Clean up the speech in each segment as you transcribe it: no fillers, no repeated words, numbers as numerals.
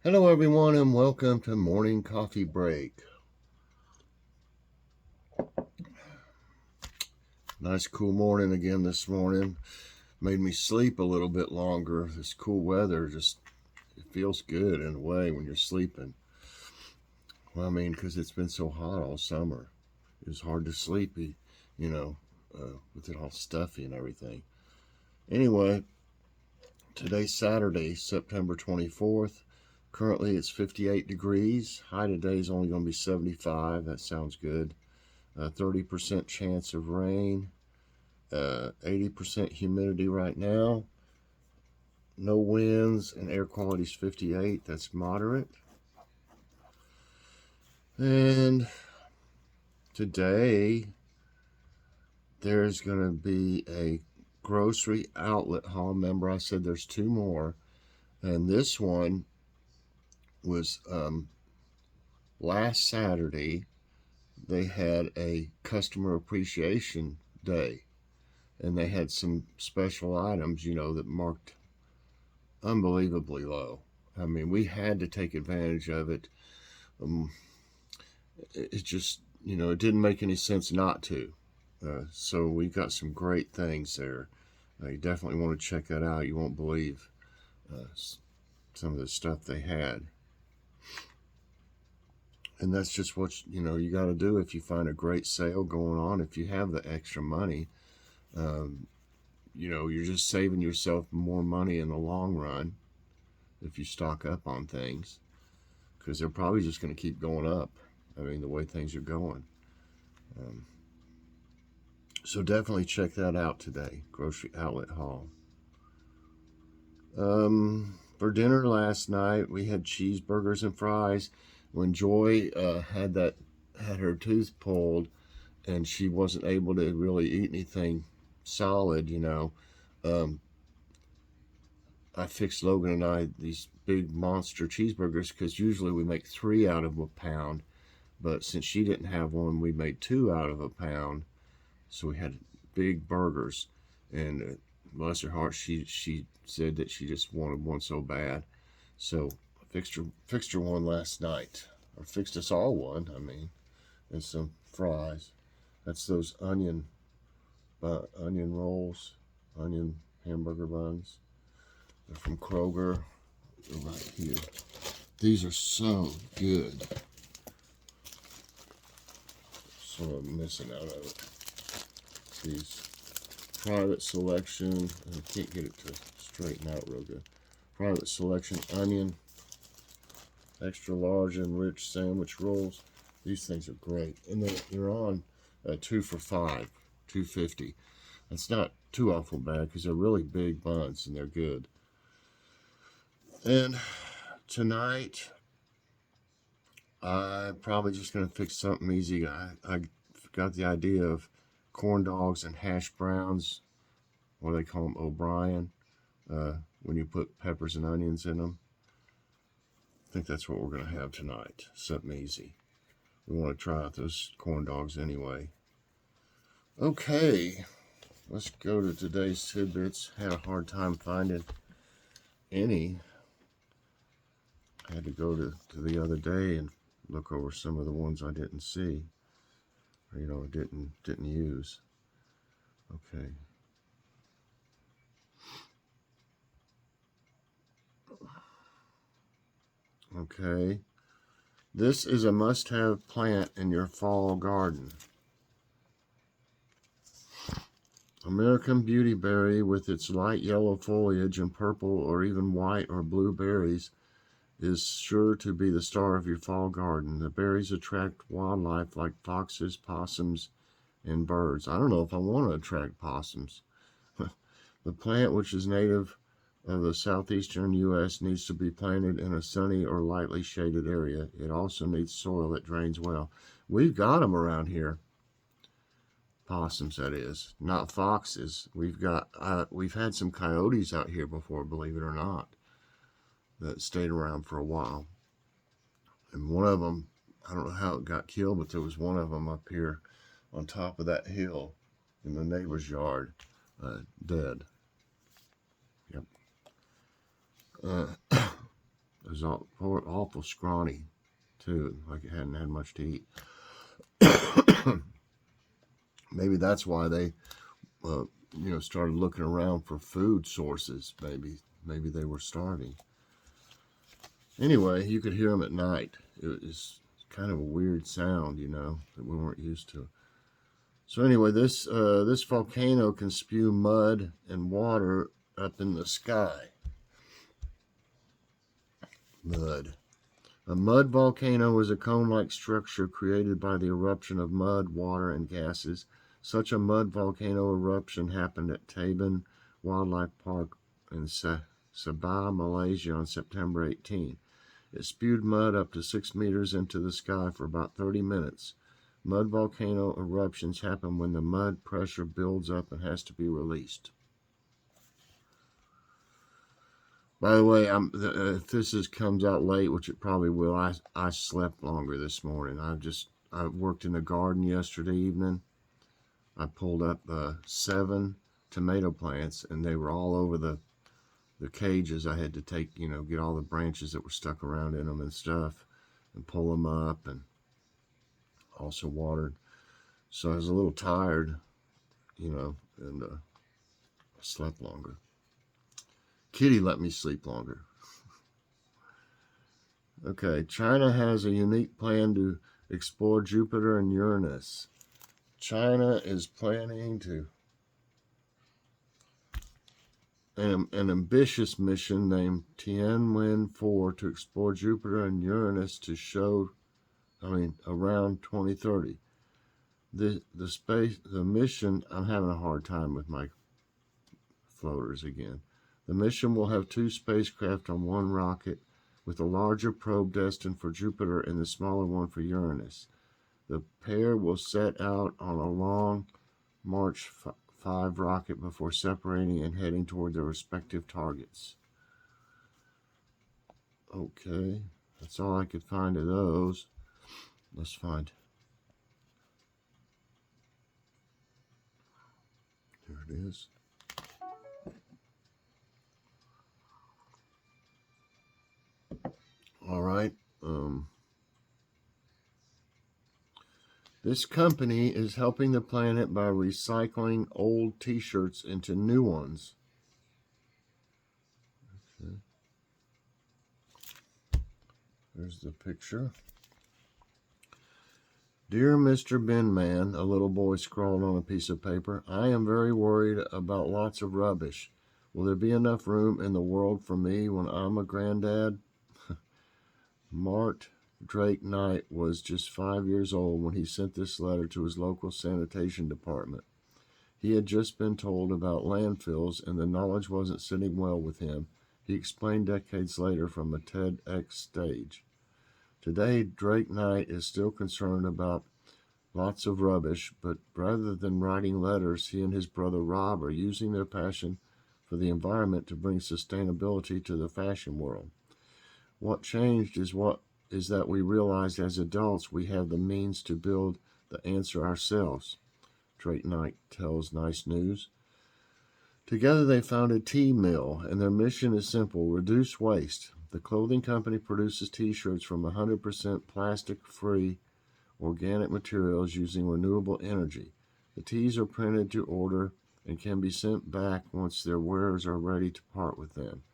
Hello, everyone, and welcome to Morning Coffee Break. Nice, cool morning again this morning. Made me sleep a little bit longer. This cool weather it feels good in a way when you're sleeping. Well, I mean, because it's been so hot all summer. It was hard to sleep, you know, with it all stuffy and everything. Anyway, today's Saturday, September 24th. Currently, it's 58 degrees. High today is only going to be 75. That sounds good. 30% chance of rain. 80% humidity right now. No winds, and air quality is 58. That's moderate. And today, there's going to be a grocery outlet haul. Remember, I said there's two more. And this one was last Saturday. They had a customer appreciation day. And they had some special items, that marked unbelievably low. I mean, we had to take advantage of it. It just, it didn't make any sense not to. So we got some great things there. You definitely want to check that out. You won't believe some of the stuff they had. And that's just what, you got to do if you find a great sale going on. If you have the extra money, you're just saving yourself more money in the long run if you stock up on things, because they're probably just going to keep going up. I mean, the way things are going. So definitely check that out today, Grocery Outlet Haul. For dinner last night, we had cheeseburgers and fries. When Joy had her tooth pulled, and she wasn't able to really eat anything solid, I fixed Logan and I these big monster cheeseburgers, because usually we make 3 out of a pound, but since she didn't have one, we made 2 out of a pound. So we had big burgers, and bless her heart, she said that she just wanted one so bad. So I fixed her one last night, or fixed us all one. I mean, and some fries. That's those onion rolls, onion hamburger buns. They're from Kroger. They're right here. These are so good. So I'm missing out of it. These private selection. I can't get it to straighten out real good. Private selection onion, extra large and rich sandwich rolls. These things are great, and they're on 2 for $5, $2.50. That's not too awful bad, because they're really big buns and they're good. And tonight, I'm probably just going to fix something easy. I got the idea of corn dogs and hash browns. What do they call them? O'Brien. When you put peppers and onions in them. I think that's what we're going to have tonight. Something easy. We want to try out those corn dogs anyway. Okay. Let's go to today's tidbits. Had a hard time finding any. I had to go to the other day and look over some of the ones I didn't see, or didn't use. Okay. Okay. This is a must-have plant in your fall garden. American beautyberry, with its light yellow foliage and purple or even white or blue berries, is sure to be the star of your fall garden. The berries attract wildlife like foxes, possums, and birds. I don't know if I want to attract possums. The plant, which is native of the southeastern U.S., needs to be planted in a sunny or lightly shaded area. It also needs soil that drains well. We've got them around here. Possums, that is, not foxes. We've had some coyotes out here before, believe it or not, that stayed around for a while. And one of them, I don't know how it got killed, but there was one of them up here on top of that hill in the neighbor's yard, dead. Yep. There's awful scrawny, too, like it hadn't had much to eat. Maybe that's why they, started looking around for food sources. Maybe they were starving. Anyway, you could hear them at night. It was kind of a weird sound, that we weren't used to. So anyway, this volcano can spew mud and water up in the sky. Mud. A mud volcano is a cone-like structure created by the eruption of mud, water, and gases. Such a mud volcano eruption happened at Taban Wildlife Park in Sabah, Malaysia on September 18. It spewed mud up to 6 meters into the sky for about 30 minutes. Mud volcano eruptions happen when the mud pressure builds up and has to be released. By the way, if this comes out late, which it probably will, I slept longer this morning. I worked in the garden yesterday evening. I pulled up 7 tomato plants, and they were all over the cages. I had to take, get all the branches that were stuck around in them and stuff, and pull them up, and also watered. So I was a little tired, and I slept longer. Kitty let me sleep longer. Okay, China has a unique plan to explore Jupiter and Uranus. China is planning an ambitious mission named Tianwen-4 to explore Jupiter and Uranus around 2030. The mission, I'm having a hard time with my floaters again. The mission will have 2 spacecraft on one rocket, with a larger probe destined for Jupiter and the smaller one for Uranus. The pair will set out on a long March 5 rocket before separating and heading toward their respective targets. Okay, that's all I could find of those. Let's find. There it is. All right. This company is helping the planet by recycling old t-shirts into new ones. Okay. There's the picture. Dear Mr. Binman, a little boy scrawled on a piece of paper, I am very worried about lots of rubbish. Will there be enough room in the world for me when I'm a granddad? Mart Drake Knight was just 5 years old when he sent this letter to his local sanitation department. He had just been told about landfills, and the knowledge wasn't sitting well with him. He explained decades later from a TEDx stage. Today, Drake Knight is still concerned about lots of rubbish, but rather than writing letters, he and his brother Rob are using their passion for the environment to bring sustainability to the fashion world. What changed is that we realized as adults we have the means to build the answer ourselves, Drake Knight tells Nice News. Together they founded T-Mill, and their mission is simple: reduce waste. The clothing company produces t-shirts from 100% plastic-free organic materials using renewable energy. The tees are printed to order and can be sent back once their wearers are ready to part with them.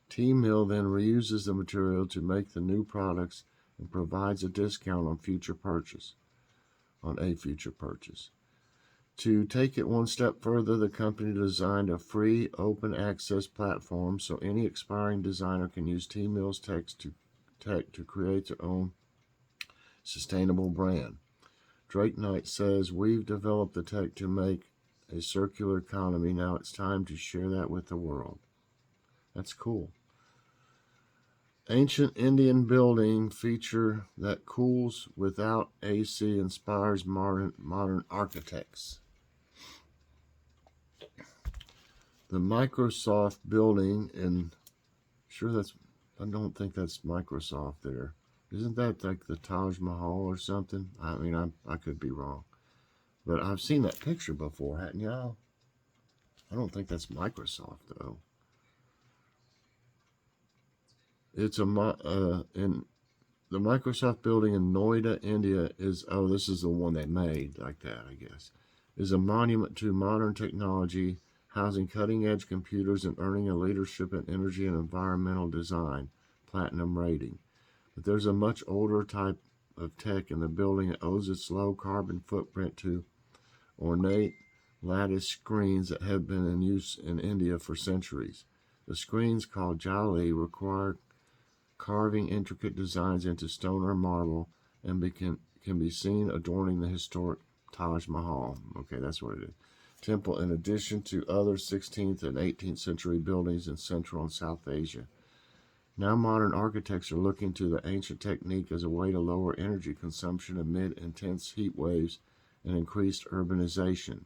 T-Mill then reuses the material to make the new products and provides a discount on a future purchase. To take it one step further, the company designed a free open access platform so any aspiring designer can use T-Mill's tech to create their own sustainable brand. Drake Knight says, we've developed the tech to make a circular economy. Now it's time to share that with the world. That's cool. Ancient Indian building feature that cools without AC inspires modern architects. The Microsoft building I don't think that's Microsoft there. Isn't that like the Taj Mahal or something? I mean, I could be wrong. But I've seen that picture before, hadn't y'all? I don't think that's Microsoft, though. It's in the Microsoft building in Noida, India this is the one they made like that, I guess, is a monument to modern technology, housing cutting-edge computers and earning a leadership in energy and environmental design platinum rating. But there's a much older type of tech in the building that owes its low carbon footprint to ornate lattice screens that have been in use in India for centuries. The screens, called jali, require carving intricate designs into stone or marble and can be seen adorning the historic Taj Mahal. Okay, that's what it is. Temple, in addition to other 16th and 18th century buildings in Central and South Asia. Now modern architects are looking to the ancient technique as a way to lower energy consumption amid intense heat waves and increased urbanization.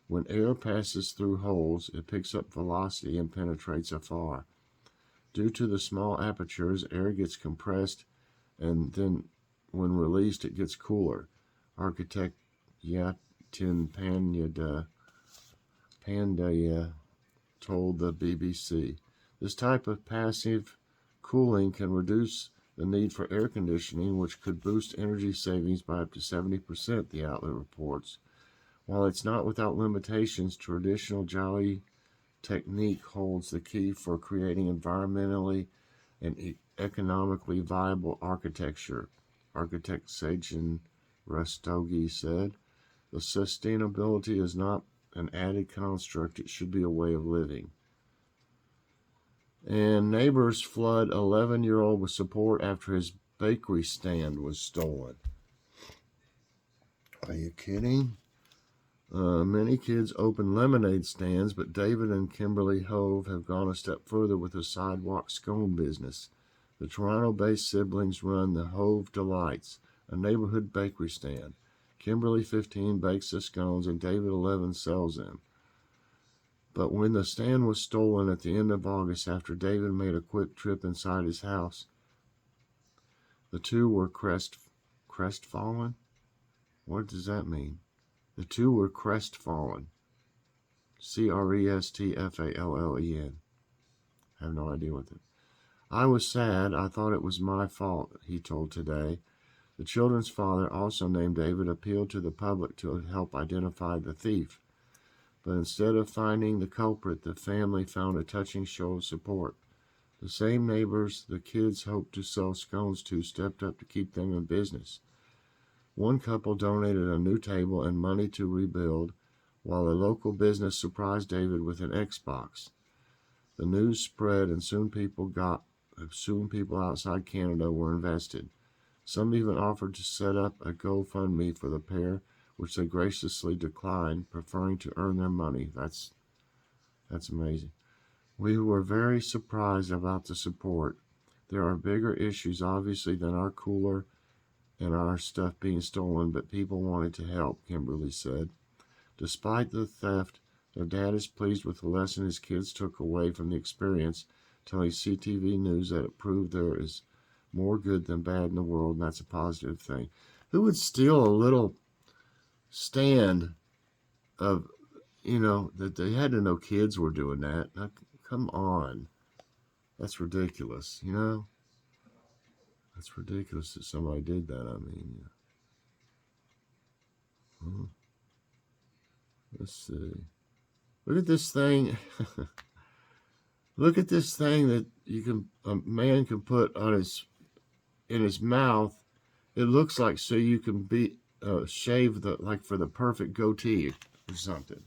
When air passes through holes, it picks up velocity and penetrates afar. Due to the small apertures, air gets compressed, and then when released, it gets cooler. Architect Yatin Pandya told the BBC. This type of passive cooling can reduce the need for air conditioning, which could boost energy savings by up to 70%, the outlet reports. While it's not without limitations, traditional jali technique holds the key for creating environmentally and economically viable architecture, architect Sajjan Rastogi said. The sustainability is not an added construct, it should be a way of living. And neighbors flood 11-year-old with support after his bakery stand was stolen. Are you kidding? Many kids open lemonade stands, but David and Kimberly Hove have gone a step further with a sidewalk scone business. The Toronto-based siblings run the Hove Delights, a neighborhood bakery stand. Kimberly, 15, bakes the scones, and David, 11, sells them. But when the stand was stolen at the end of August after David made a quick trip inside his house, the two were crestfallen? What does that mean? The two were crestfallen. Crestfallen. I have no idea what that. I was sad. I thought it was my fault, he told Today. The children's father, also named David, appealed to the public to help identify the thief. But instead of finding the culprit, the family found a touching show of support. The same neighbors the kids hoped to sell scones to stepped up to keep them in business. One couple donated a new table and money to rebuild, while a local business surprised David with an Xbox. The news spread, and soon people outside Canada were invested. Some even offered to set up a GoFundMe for the pair, which they graciously declined, preferring to earn their money. That's amazing. We were very surprised about the support. There are bigger issues, obviously, than our cooler and our stuff being stolen, but people wanted to help, Kimberly said. Despite the theft, their dad is pleased with the lesson his kids took away from the experience, telling CTV News that it proved there is more good than bad in the world, and that's a positive thing. Who would steal a little stand of, that they had to know kids were doing that? Now, come on. That's ridiculous, That's ridiculous that somebody did that, I mean. Let's see. Look at this thing. Look at this thing that a man can put in his mouth. It looks like so you can shave for the perfect goatee or something.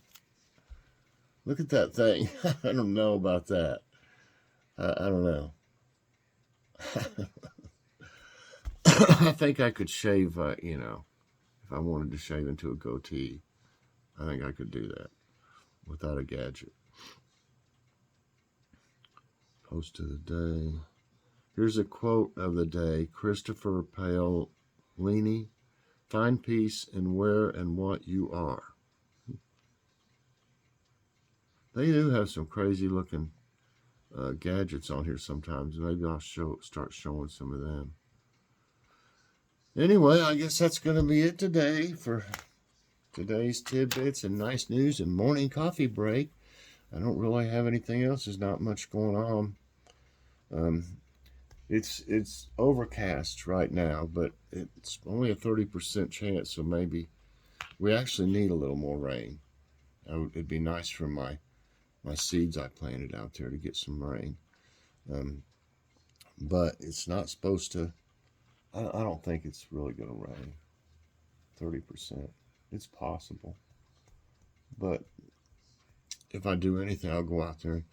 Look at that thing. I don't know about that. I don't know. I think I could shave, if I wanted to shave into a goatee, I think I could do that without a gadget. Post of the day. Here's a quote of the day. Christopher Paolini. Find peace in where and what you are. They do have some crazy looking gadgets on here sometimes. Maybe I'll start showing some of them. Anyway, I guess that's going to be it today for today's tidbits and nice news and morning coffee break. I don't really have anything else. There's not much going on. It's overcast right now, but it's only a 30% chance, so maybe we actually need a little more rain. It'd be nice for my seeds I planted out there to get some rain. Um, but it's not supposed to. I don't think it's really going to rain. 30%. It's possible. But if I do anything, I'll go out there and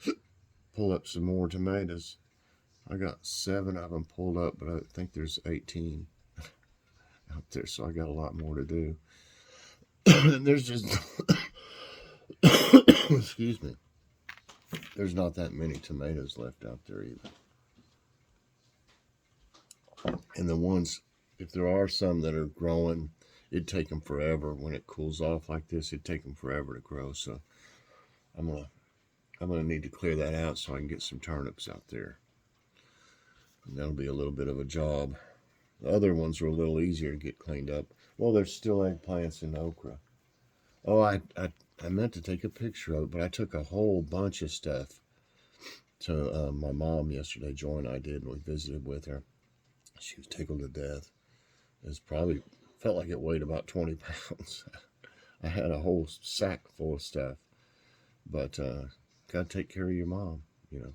pull up some more tomatoes. I got 7 of them pulled up, but I think there's 18 out there, so I got a lot more to do. And there's just, excuse me, there's not that many tomatoes left out there either. And the ones, if there are some that are growing, it'd take them forever. When it cools off like this, it'd take them forever to grow. So I'm gonna need to clear that out so I can get some turnips out there. And that'll be a little bit of a job. The other ones are a little easier to get cleaned up. Well, there's still eggplants and okra. Oh, I meant to take a picture of it, but I took a whole bunch of stuff to my mom yesterday. Joy and I did, and we visited with her. She was tickled to death. It probably felt like it weighed about 20 pounds. I had a whole sack full of stuff. But got to take care of your mom, you know.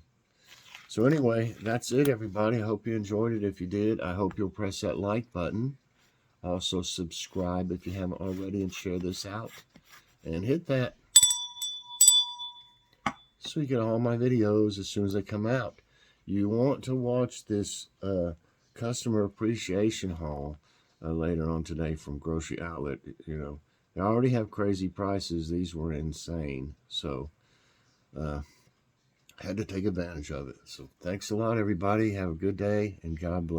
So anyway, that's it, everybody. I hope you enjoyed it. If you did, I hope you'll press that like button. Also subscribe if you haven't already, and share this out. And hit that so you get all my videos as soon as they come out. You want to watch this customer appreciation haul later on today from Grocery Outlet. You know, they already have crazy prices. These were insane. So had to take advantage of it. So thanks a lot, everybody. Have a good day, and God bless.